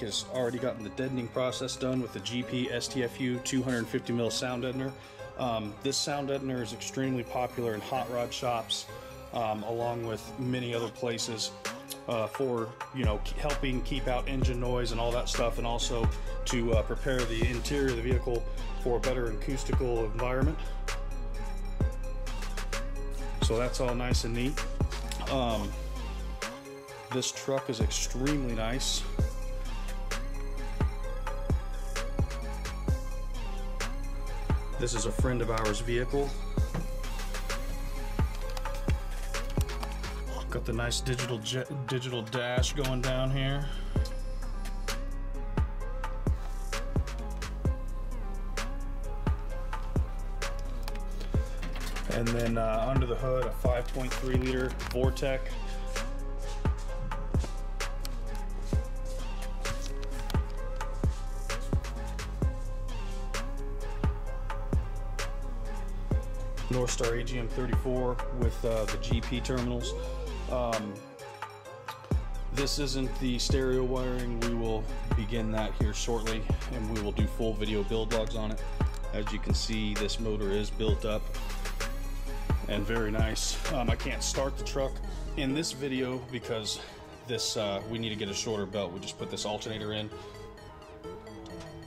has already gotten the deadening process done with the GP STFU 250mm Sound Deadener. This sound deadener is extremely popular in hot rod shops, along with many other places, for, you know, helping keep out engine noise and all that stuff, and also to prepare the interior of the vehicle for a better acoustical environment. So that's all nice and neat. This truck is extremely nice. This is a friend of ours vehicle. Got the nice digital dash going down here. And then under the hood, a 5.3 liter Vortec. Northstar AGM34 with the GP terminals. This isn't the stereo wiring. We will begin that here shortly, and we will do full video build logs on it. As you can see, this motor is built up and very nice. I can't start the truck in this video because this we need to get a shorter belt. We just put this alternator in.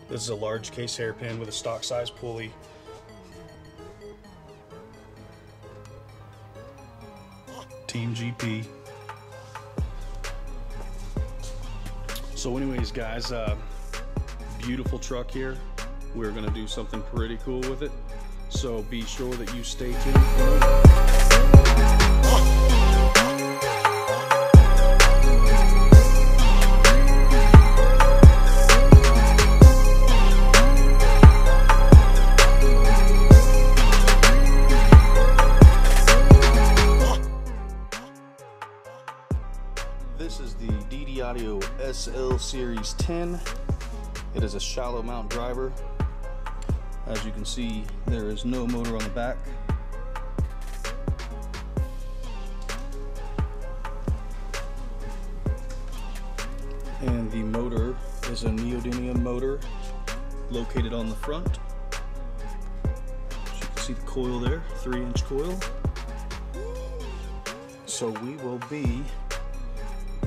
This is a large case hairpin with a stock size pulley. Team GP. So anyways, guys, beautiful truck here. We're gonna do something pretty cool with it, so be sure that you stay tuned. This is the DD Audio SL Series 10. It is a shallow mount driver. As you can see, there is no motor on the back. And the motor is a neodymium motor located on the front. As you can see the coil there, 3-inch coil. So we will be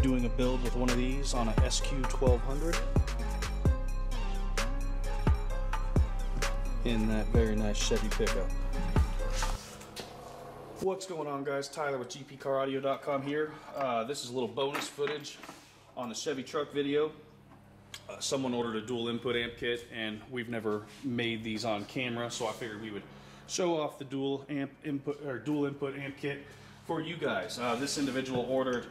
doing a build with one of these on a SQ1200 in that very nice Chevy pickup. What's going on, guys? Tyler with GPCarAudio.com here. This is a little bonus footage on the Chevy truck video. Someone ordered a dual input amp kit, and we've never made these on camera, so I figured we would show off the dual input amp kit for you guys. This individual ordered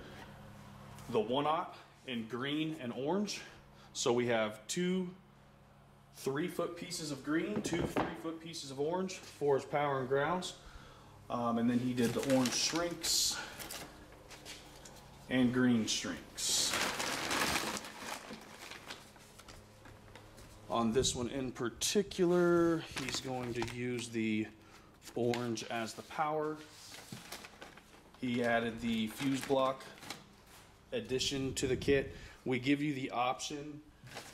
the 1-aught in green and orange. So we have two 3-foot pieces of green, two 3-foot pieces of orange for his power and grounds. And then he did the orange shrinks and green shrinks. On this one in particular, he's going to use the orange as the power. He added the fuse block addition to the kit. We give you the option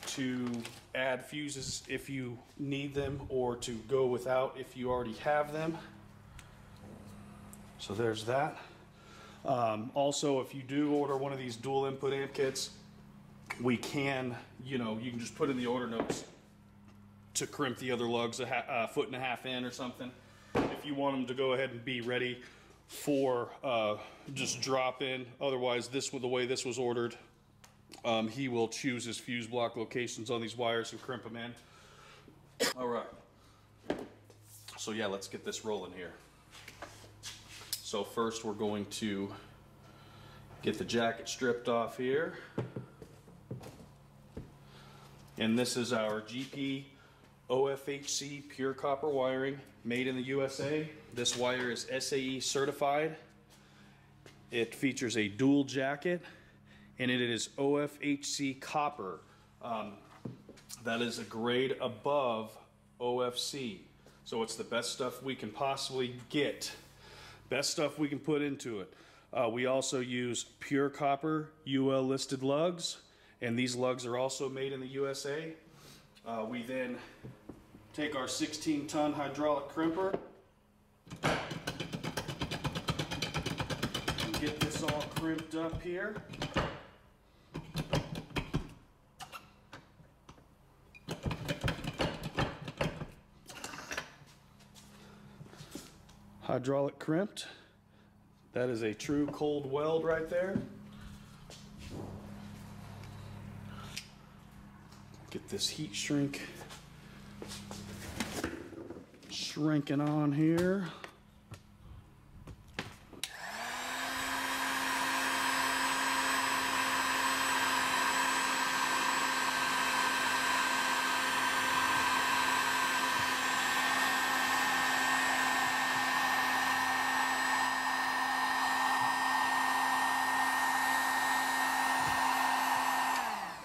to add fuses if you need them, or to go without if you already have them. So there's that. Also, if you do order one of these dual input amp kits, we can, you can just put in the order notes to crimp the other lugs a 1.5 foot in or something, if you want them to go ahead and be ready for just drop in. Otherwise, the way this was ordered, he will choose his fuse block locations on these wires and crimp them in. All right. So yeah, let's get this rolling here. So first, we're going to get the jacket stripped off here. And this is our GP OFHC Pure copper wiring, made in the USA. This wire is SAE certified. It features a dual jacket, and it is OFHC copper. That is a grade above OFC. So it's the best stuff we can possibly get. Best stuff we can put into it. We also use pure copper UL listed lugs, and these lugs are also made in the USA. We then take our 16-ton hydraulic crimper and get this all crimped up here. Hydraulic crimped. That is a true cold weld right there. Get this heat shrink shrinking on here.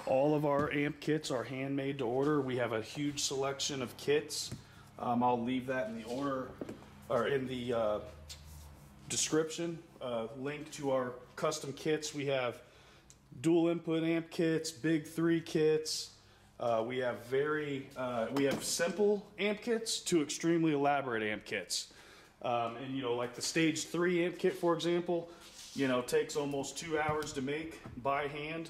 All of our amp kits are handmade to order. We have a huge selection of kits. I'll leave that in the order or in the description. Link to our custom kits. We have dual input amp kits, big 3 kits. We have simple amp kits to extremely elaborate amp kits. And you know, like the stage 3 amp kit, for example, you know, takes almost 2 hours to make by hand.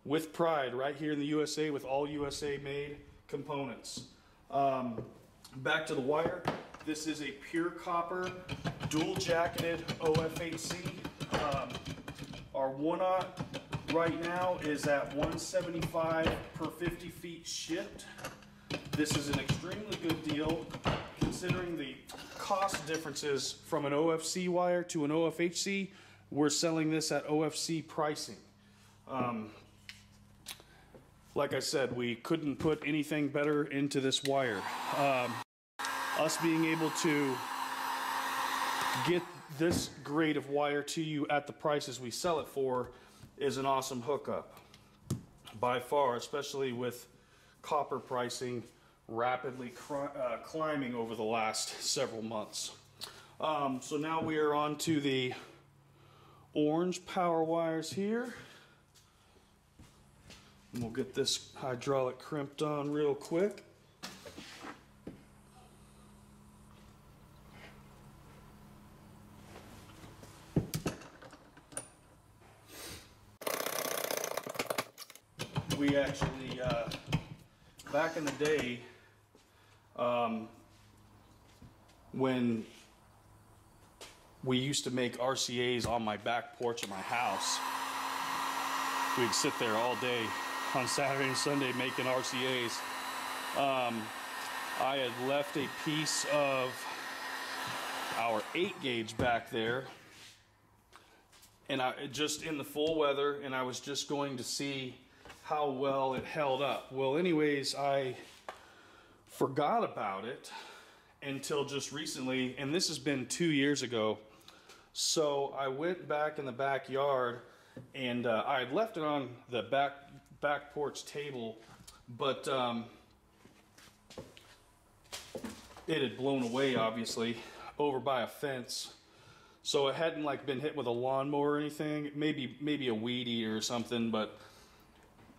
With pride, right here in the USA, with all USA made components. Back to the wire. This is a pure copper, dual jacketed OFHC. Our 1/aught right now is at $175 per 50 feet shipped. This is an extremely good deal considering the cost differences from an OFC wire to an OFHC. We're selling this at OFC pricing. Like I said, we couldn't put anything better into this wire. Us being able to get this grade of wire to you at the prices we sell it for is an awesome hookup. By far, especially with copper pricing rapidly climbing over the last several months. So now we are on to the orange power wires here. And we'll get this hydraulic crimped on real quick. We actually, back in the day, when we used to make RCAs on my back porch of my house, we'd sit there all day on Saturday and Sunday making RCAs. I had left a piece of our 8 gauge back there, and just in the full weather, and I was just going to see how well it held up. Well, anyways, I forgot about it until just recently, and this has been 2 years ago. So I went back in the backyard, and I had left it on the back porch table, but it had blown away, obviously, over by a fence. So it hadn't like been hit with a lawnmower or anything, maybe a weed eater or something, but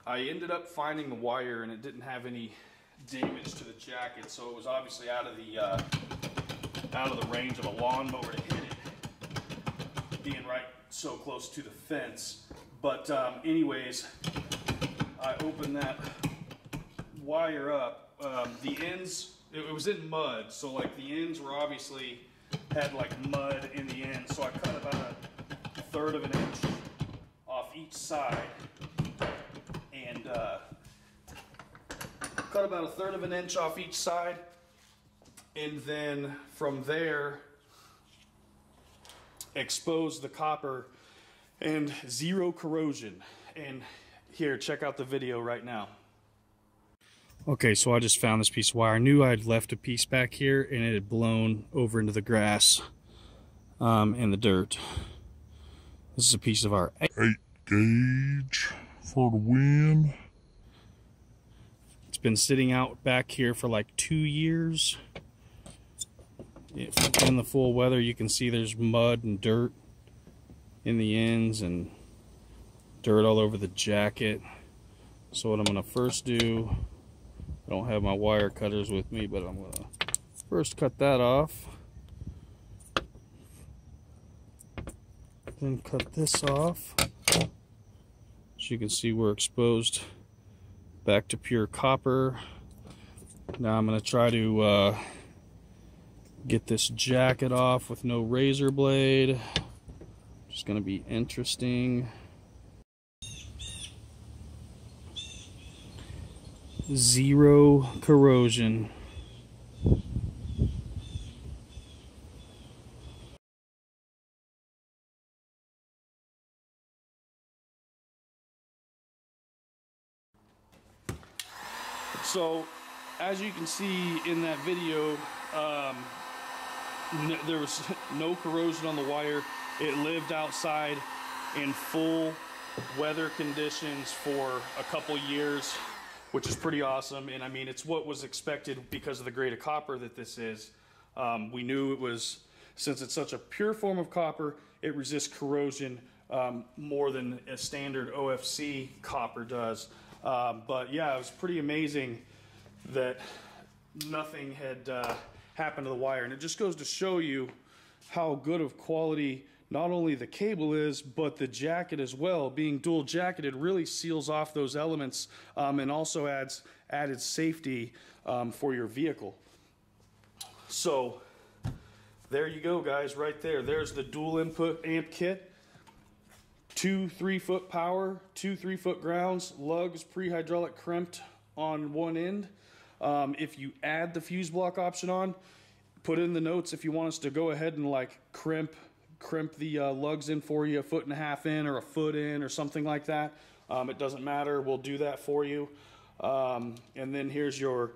I ended up finding the wire and it didn't have any damage to the jacket, so it was obviously out of the range of a lawnmower to hit it, being right so close to the fence. But anyways, I opened that wire up. The ends, it was in mud, so like the ends were obviously had like mud in the end, so I cut about a 1/3 of an inch off each side, and cut about a 1/3 of an inch off each side, and then from there expose the copper and 0 corrosion. And here, check out the video right now. Okay, so I just found this piece of wire. I knew I'd left a piece back here and it had blown over into the grass and the dirt. This is a piece of our 8 gauge for the win. It's been sitting out back here for like 2 years. In the full weather, you can see there's mud and dirt in the ends and dirt all over the jacket. So what I'm going to first do, I don't have my wire cutters with me, but I'm going to first cut that off. Then cut this off. As you can see, we're exposed back to pure copper. Now I'm going to try to get this jacket off with no razor blade. Just going to be interesting. Zero corrosion. So, as you can see in that video, there was no corrosion on the wire. It lived outside in full weather conditions for a couple years, which is pretty awesome. And I mean, it's what was expected because of the grade of copper that this is. We knew it was, since it's such a pure form of copper, it resists corrosion more than a standard OFC copper does. But yeah, it was pretty amazing that nothing had happened to the wire. And it just goes to show you how good of quality not only the cable is, but the jacket as well. Being dual jacketed really seals off those elements and also adds added safety for your vehicle. So there you go, guys, right there. There's the dual input amp kit. 2 3-foot power, 2 3-foot grounds, lugs pre-hydraulic crimped on one end. If you add the fuse block option on, put in the notes if you want us to go ahead and like crimp the lugs in for you, 1.5 foot in or 1 foot in or something like that. It doesn't matter, we'll do that for you. And then here's your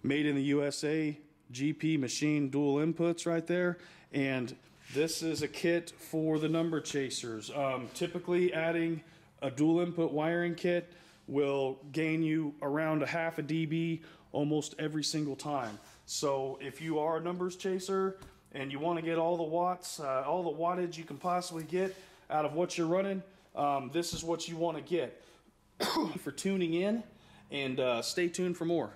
made in the USA GP machine dual inputs right there. And this is a kit for the number chasers. Typically adding a dual input wiring kit will gain you around 0.5 dB almost every single time. So if you are a numbers chaser and you want to get all the watts, all the wattage you can possibly get out of what you're running, this is what you want to get. For tuning in, and stay tuned for more.